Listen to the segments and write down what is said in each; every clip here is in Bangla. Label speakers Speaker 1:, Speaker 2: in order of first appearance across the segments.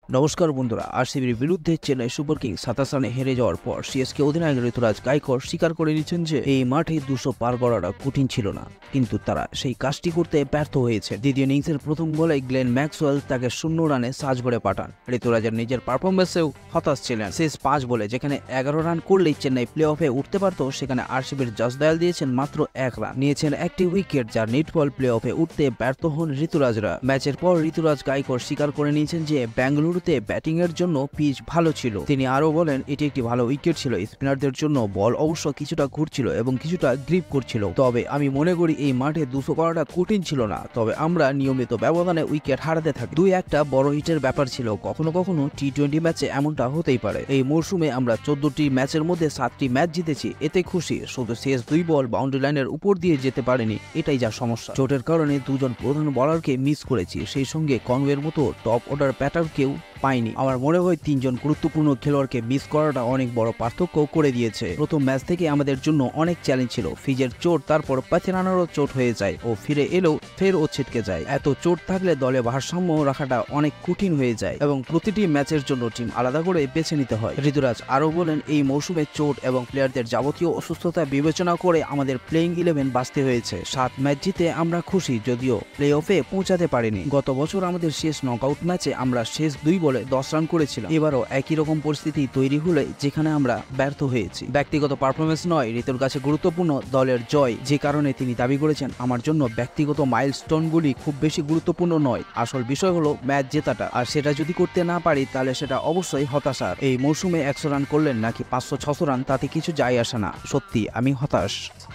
Speaker 1: নমস্কার বন্ধুরা, আরসিবির বিরুদ্ধে চেন্নাই সুপার কিংস 27 রানে হেরে যাওয়ার পর সিএসকে অধিনায়ক ঋতুরাজ গায়কোয়াড় স্বীকার করে নিচ্ছেন যে এই মাঠে 200 পার করাটা কঠিন ছিল না, কিন্তু তারা সেই কাজটি করতে ব্যর্থ হয়েছে। দ্বিতীয় ইনিংসের প্রথম বলে গ্লেন ম্যাক্সওয়েল তাকে 0 রানে সাজঘরে পাঠান। ঋতুরাজের নিজের পারফরমেন্সেও হতাশ ছিলেন। শেষ 5 বলে যেখানে 11 রান করলেই চেন্নাই প্লে অফে উঠতে পারত, সেখানে আরসিবির জসদয়াল দিয়েছেন মাত্র 1 রান, নিয়েছেন একটি উইকেট, যার নিটফল প্লে অফে উঠতে ব্যর্থ হন ঋতুরাজরা। ম্যাচের পর ঋতুরাজ গায়কোয়াড় স্বীকার করে নিয়েছেন যে বেঙ্গালুরু ব্যাটিং এর জন্য পিচ ভালো ছিল। তিনি আরো বলেন, এটি একটি ভালো উইকেট ছিল। স্পিনারদের জন্য বল অবশ্য কিছুটা ঘুরছিল এবং কিছুটা গ্রিপ করছিল, তবে আমি মনে করি এই মাঠে 200 করাটা কঠিন ছিল না। তবে আমরা নিয়মিত ব্যবধানে উইকেট হারাতে থাকি। 2-1টা বড় হিটের ব্যাপার ছিল। কখনো কখনো টি20 ম্যাচে এমনটা হতেই পারে। এই মরশুমে আমরা 14টি ম্যাচের মধ্যে 7টি ম্যাচ জিতেছি, এতে খুশি। শুধু শেষ 2 বল বাউন্ডারি লাইনের উপর দিয়ে যেতে পারেনি, এটাই যা সমস্যা। চোটের কারণে 2জন প্রধান বোলারকে মিস করেছি, সেই সঙ্গে কনওয়ের মতো টপ অর্ডার ব্যাটারকেও পাইনি। আমার মনে হয় 3 জন গুরুত্বপূর্ণ খেলোয়াড়কে মিস করাটা অনেক বড় পার্থক্য করে দিয়েছে। প্রথম ম্যাচ থেকে আমাদের জন্য অনেক চ্যালেঞ্জ ছিল। ফিজের চোট, তারপর পাথিরানারও চোট হয়ে যায়, ও ফিরে এলেও ফের ও ছিটকে যায়। এত চোট থাকলে দলে ভারসাম্য রাখাটা অনেক কঠিন হয়ে যায় এবং প্রতিটি ম্যাচের জন্য টিম আলাদা করে বেছে নিতে হয়। ঋতুরাজ আরও বলেন, এই মৌসুমে চোট এবং প্লেয়ারদের যাবতীয় অসুস্থতা বিবেচনা করে আমাদের প্লেইং 11 বাঁচতে হয়েছে। 7 ম্যাচ জিতে আমরা খুশি, যদিও প্লে অফে পৌঁছাতে পারিনি। গত বছর আমাদের শেষ নকআউট ম্যাচে আমরা শেষ 2 বলে 10 রান করেছিলাম। এবারও একই রকম পরিস্থিতি তৈরি হলে যেখানে আমরা ব্যর্থ হয়েছি। ব্যক্তিগত পারফরমেন্স নয়, ঋতুর কাছে গুরুত্বপূর্ণ দলের জয়। যে কারণে তিনি দাবি করেছেন, আমার জন্য ব্যক্তিগত মাইলস্টোনগুলি খুব বেশি গুরুত্বপূর্ণ নয়, আসল বিষয় হলো ম্যাচ জেতাটা। আর সেটা যদি করতে না পারি তাহলে সেটা অবশ্যই হতাশার। এই মৌসুমে 100 রান করলেন নাকি 500-600 রান, তাতে কিছু যায় আসে না। সত্যি আমি হতাশ।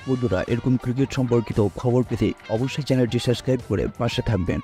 Speaker 1: বন্ধুরা, এরকম ক্রিকেট সম্পর্কিত খবর পেতে অবশ্যই চ্যানেলটি সাবস্ক্রাইব করে পাশে থাকবেন।